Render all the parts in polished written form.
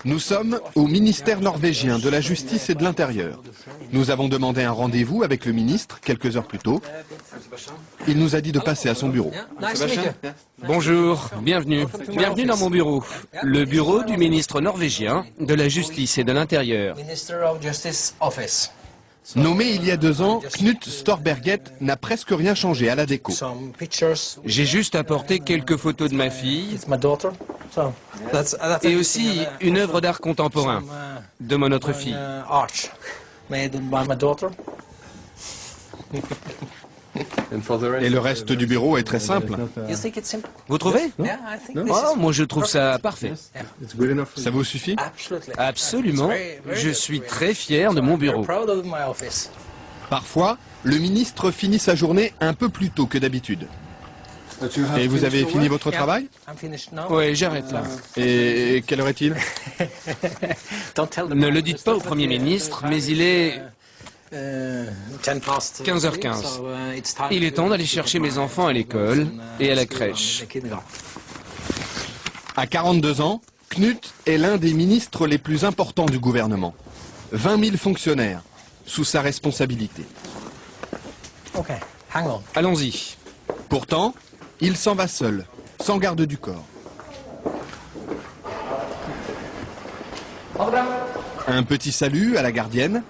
Nous sommes au ministère norvégien de la Justice et de l'Intérieur. Nous avons demandé un rendez-vous avec le ministre quelques heures plus tôt. Il nous a dit de passer à son bureau. Bonjour, bienvenue. Bienvenue dans mon bureau. Le bureau du ministre norvégien de la Justice et de l'Intérieur. Nommé il y a 2 ans, Knut Storberget n'a presque rien changé à la déco. J'ai juste apporté quelques photos de ma fille et aussi une œuvre d'art contemporain de mon autre fille. Et le reste du bureau est très simple. Vous trouvez? Oh, moi je trouve ça parfait. Ça vous suffit? Absolument. Je suis très fier de mon bureau. Parfois, le ministre finit sa journée un peu plus tôt que d'habitude. Et vous avez fini votre travail? Oui, j'arrête là. Et quelle heure est-il? Ne le dites pas au Premier ministre, mais il est 15h15. Il est temps d'aller chercher mes enfants à l'école et à la crèche. À 42 ans, Knut est l'un des ministres les plus importants du gouvernement. 20 000 fonctionnaires sous sa responsabilité. Allons-y. Pourtant, il s'en va seul, sans garde du corps. Un petit salut à la gardienne,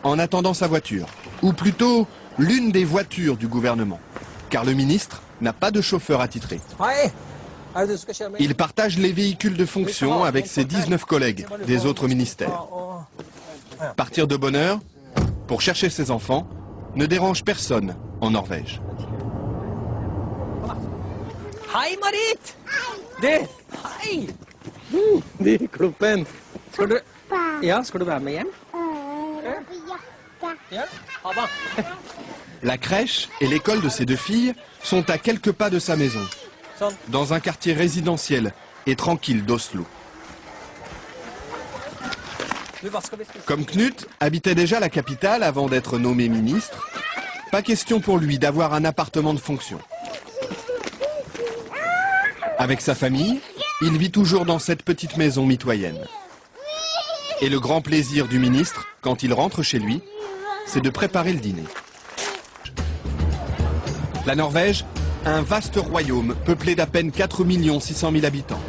en attendant sa voiture. Ou plutôt, l'une des voitures du gouvernement. Car le ministre n'a pas de chauffeur attitré. Il partage les véhicules de fonction avec ses 19 collègues des autres ministères. Partir de bonne heure, pour chercher ses enfants, ne dérange personne en Norvège. Hei, Marit! Du, hei! De kroppen. Skal du være med hjem? Ja, ha det. La crèche et l'école de ses 2 filles sont à quelques pas de sa maison, dans un quartier résidentiel et tranquille d'Oslo. Comme Knut habitait déjà la capitale avant d'être nommé ministre, pas question pour lui d'avoir un appartement de fonction. Avec sa famille, il vit toujours dans cette petite maison mitoyenne. Et le grand plaisir du ministre, quand il rentre chez lui, c'est de préparer le dîner. La Norvège, un vaste royaume peuplé d'à peine 4 600 000 habitants.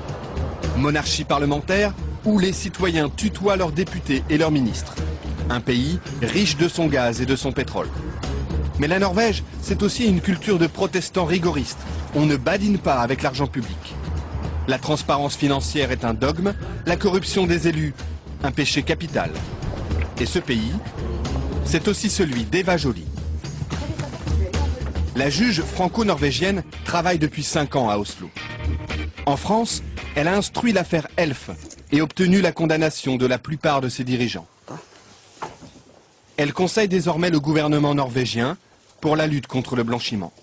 Monarchie parlementaire où les citoyens tutoient leurs députés et leurs ministres. Un pays riche de son gaz et de son pétrole. Mais la Norvège, c'est aussi une culture de protestants rigoristes. On ne badine pas avec l'argent public. La transparence financière est un dogme, la corruption des élus, un péché capital. Et ce pays, c'est aussi celui d'Eva Joly. La juge franco-norvégienne travaille depuis 5 ans à Oslo. En France, elle a instruit l'affaire Elf et obtenu la condamnation de la plupart de ses dirigeants. Elle conseille désormais le gouvernement norvégien pour la lutte contre le blanchiment.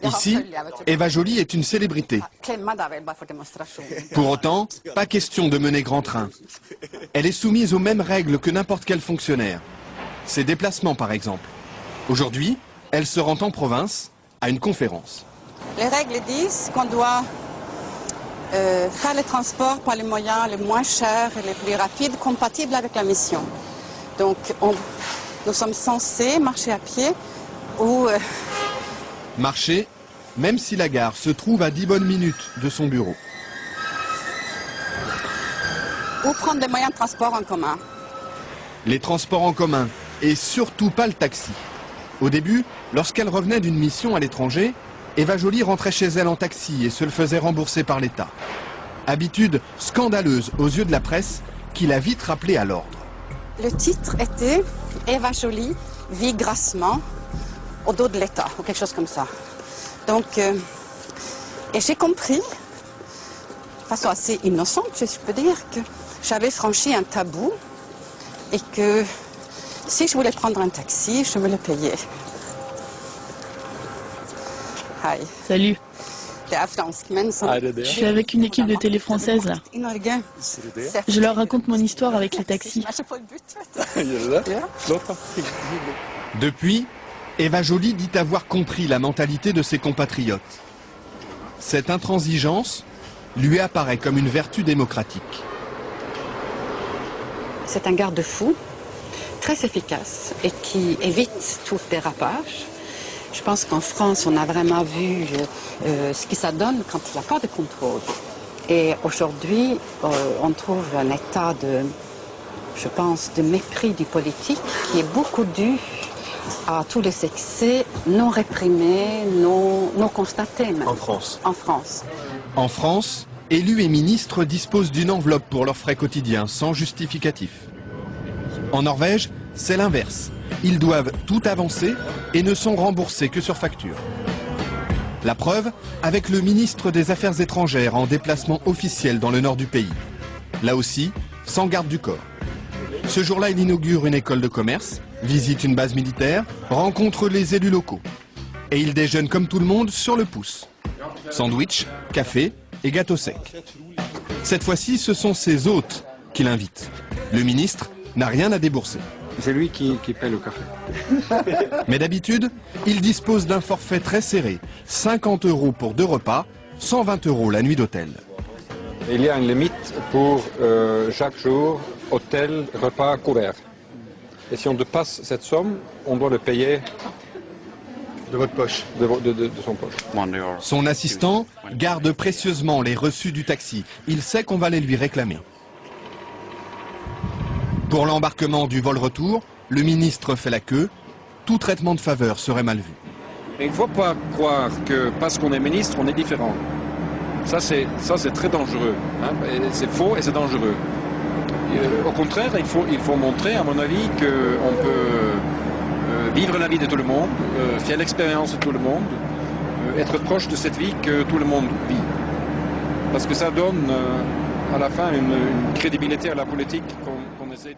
Ici, Eva Joly est une célébrité. Pour autant, pas question de mener grand train. Elle est soumise aux mêmes règles que n'importe quel fonctionnaire. Ses déplacements, par exemple. Aujourd'hui, elle se rend en province à une conférence. Les règles disent qu'on doit faire les transports par les moyens les moins chers et les plus rapides compatibles avec la mission. Donc, nous sommes censés marcher à pied ou... Marcher, même si la gare se trouve à 10 bonnes minutes de son bureau. Ou prendre des moyens de transport en commun. Les transports en commun, et surtout pas le taxi. Au début, lorsqu'elle revenait d'une mission à l'étranger, Eva Joly rentrait chez elle en taxi et se le faisait rembourser par l'État. Habitude scandaleuse aux yeux de la presse qui l'a vite rappelée à l'ordre. Le titre était « Eva Joly vit grassement au dos de l'État » ou quelque chose comme ça. Donc, et j'ai compris, de façon assez innocente, je peux dire, que j'avais franchi un tabou et que si je voulais prendre un taxi, je me le payais. Hi. Salut. Je Je suis avec une équipe de télé française là. Je leur raconte mon histoire avec les taxis. Depuis, Eva Joly dit avoir compris la mentalité de ses compatriotes. Cette intransigeance, lui apparaît comme une vertu démocratique. C'est un garde-fou très efficace et qui évite tout dérapage. Je pense qu'en France, on a vraiment vu ce que ça donne quand il n'y a pas de contrôle. Et aujourd'hui, on trouve un état je pense, de mépris du politique qui est beaucoup dû à tous les excès non réprimés, non constatés même. En France. En France. En France, élus et ministres disposent d'une enveloppe pour leurs frais quotidiens, sans justificatif. En Norvège, c'est l'inverse. Ils doivent tout avancer et ne sont remboursés que sur facture. La preuve, avec le ministre des Affaires étrangères en déplacement officiel dans le nord du pays. Là aussi, sans garde du corps. Ce jour-là, il inaugure une école de commerce, visite une base militaire, rencontre les élus locaux. Et il déjeune comme tout le monde sur le pouce. Sandwich, café et gâteau sec. Cette fois-ci, ce sont ses hôtes qui l'invitent. Le ministre n'a rien à débourser. C'est lui qui paie le café. Mais d'habitude, il dispose d'un forfait très serré. 50 € pour 2 repas, 120 € la nuit d'hôtel. Il y a une limite pour chaque jour, hôtel, repas, couvert. Et si on dépasse cette somme, on doit le payer De votre poche. de son poche. Son assistant garde précieusement les reçus du taxi. Il sait qu'on va les lui réclamer. Pour l'embarquement du vol retour, le ministre fait la queue. Tout traitement de faveur serait mal vu. Il ne faut pas croire que parce qu'on est ministre, on est différent. Ça, c'est très dangereux. Hein. C'est faux et c'est dangereux. Au contraire, il faut montrer, à mon avis, qu'on peut vivre la vie de tout le monde, faire l'expérience de tout le monde, être proche de cette vie que tout le monde vit. Parce que ça donne à la fin une crédibilité à la politique qu'on essaie.